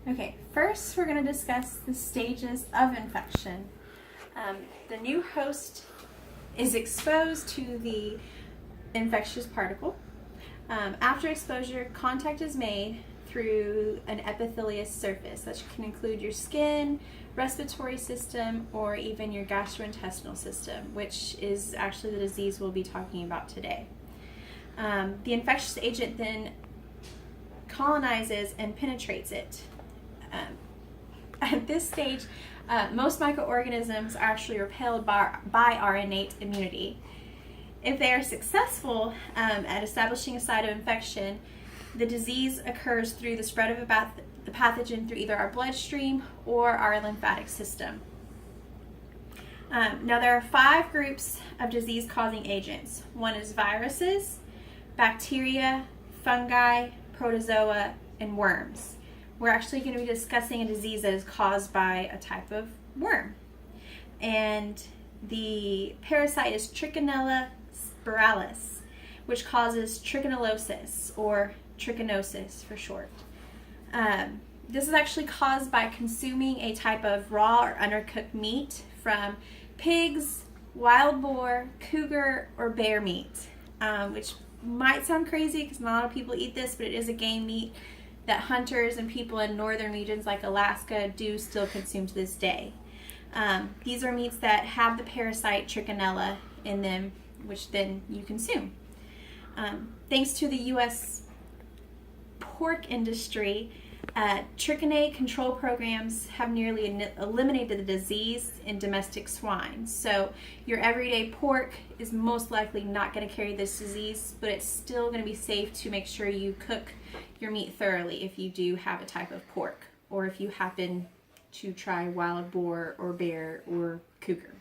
Okay, first we're going to discuss the stages of infection. The new host is exposed to the infectious particle. After exposure, contact is made through an epithelial surface that can include your skin, respiratory system, or even your gastrointestinal system, which is actually the disease we'll be talking about today. The infectious agent then colonizes and penetrates it. At this stage, most microorganisms are actually repelled by our innate immunity. If they are successful at establishing a site of infection, the disease occurs through the spread of the pathogen through either our bloodstream or our lymphatic system. Now, there are 5 groups of disease-causing agents. One is viruses, bacteria, fungi, protozoa, and worms. We're actually going to be discussing a disease that is caused by a type of worm. And the parasite is Trichinella spiralis, which causes trichinellosis, or trichinosis for short. This is actually caused by consuming a type of raw or undercooked meat from pigs, wild boar, cougar, or bear meat, which might sound crazy because not a lot of people eat this, but it is a game meat that hunters and people in northern regions like Alaska do still consume to this day. These are meats that have the parasite Trichinella in them, which then you consume. Thanks to the U.S. pork industry, trichine control programs have nearly eliminated the disease in domestic swine. So your everyday pork is most likely not going to carry this disease, but it's still going to be safe to make sure you cook your meat thoroughly if you do have a type of pork, or if you happen to try wild boar or bear or cougar.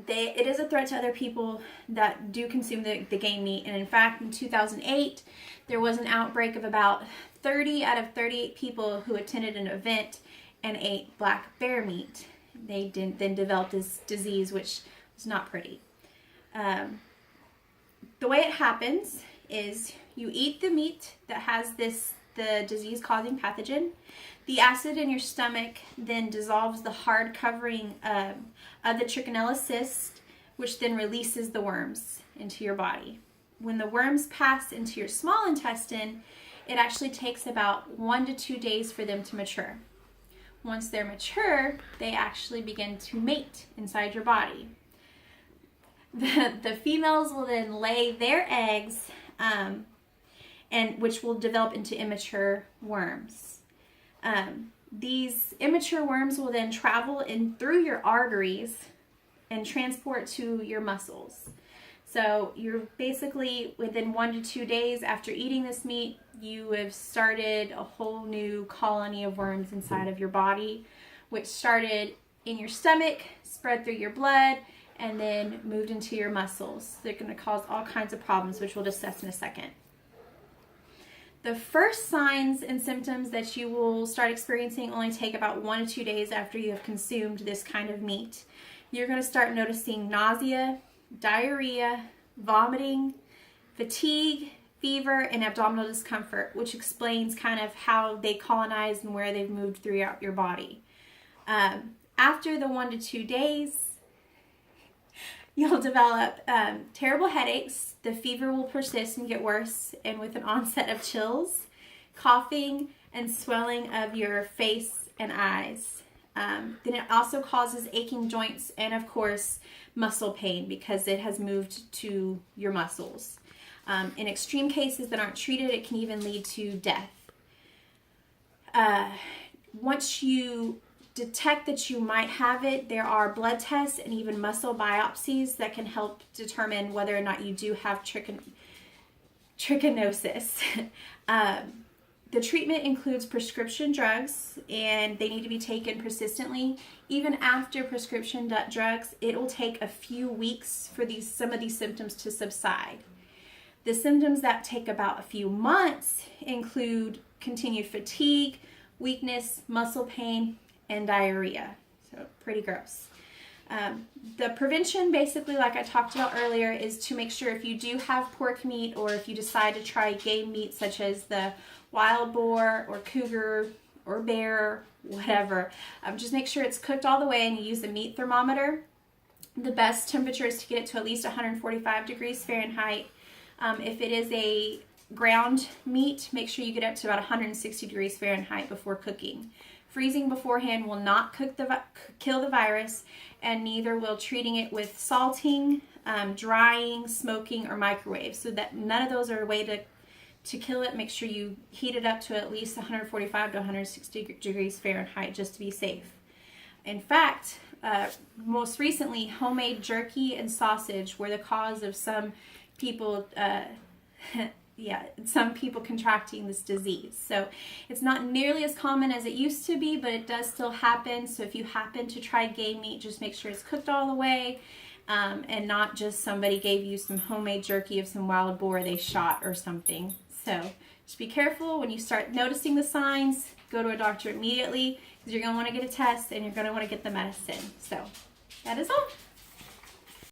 It is a threat to other people that do consume the game meat, and in fact in 2008 there was an outbreak of about 30 out of 38 people who attended an event and ate black bear meat. They then developed this disease, which was not pretty. The way it happens is you eat the meat that has the disease-causing pathogen. The acid in your stomach then dissolves the hard covering of the Trichinella cyst, which then releases the worms into your body. When the worms pass into your small intestine, it actually takes about 1 to 2 days for them to mature. Once they're mature, they actually begin to mate inside your body. The females will then lay their eggs, and which will develop into immature worms. These immature worms will then travel in through your arteries and transport to your muscles. So you're basically within 1 to 2 days after eating this meat, you have started a whole new colony of worms inside of your body, which started in your stomach, spread through your blood, and then moved into your muscles. They're going to cause all kinds of problems, which we'll discuss in a second. The first signs and symptoms that you will start experiencing only take about 1 to 2 days after you have consumed this kind of meat. You're going to start noticing nausea, diarrhea, vomiting, fatigue, fever, and abdominal discomfort, which explains kind of how they colonize and where they've moved throughout your body. After the 1 to 2 days, you'll develop terrible headaches. The fever will persist and get worse, and with an onset of chills, coughing, and swelling of your face and eyes. Then it also causes aching joints and, of course, muscle pain because it has moved to your muscles. In extreme cases that aren't treated, it can even lead to death. Once you detect that you might have it, there are blood tests and even muscle biopsies that can help determine whether or not you do have trichinosis. The treatment includes prescription drugs, and they need to be taken persistently. Even after prescription drugs, it will take a few weeks for some of these symptoms to subside. The symptoms that take about a few months include continued fatigue, weakness, muscle pain, and diarrhea. So pretty gross. The prevention, basically, like I talked about earlier, is to make sure if you do have pork meat or if you decide to try game meat such as the wild boar or cougar or bear, whatever, just make sure it's cooked all the way and you use the meat thermometer. The best temperature is to get it to at least 145 degrees Fahrenheit. If it is a ground meat, make sure you get up to about 160 degrees Fahrenheit before cooking. Freezing beforehand will not kill the virus, and neither will treating it with salting, drying, smoking, or microwave. So that none of those are a way to kill it. Make sure you heat it up to at least 145 to 160 degrees Fahrenheit just to be safe. In fact, most recently, homemade jerky and sausage were the cause of some people some people contracting this disease. So it's not nearly as common as it used to be, but it does still happen. So if you happen to try game meat, just make sure it's cooked all the way, and not just somebody gave you some homemade jerky of some wild boar they shot or something. So just be careful when you start noticing the signs. Go to a doctor immediately, because you're going to want to get a test and you're going to want to get the medicine. So that is all.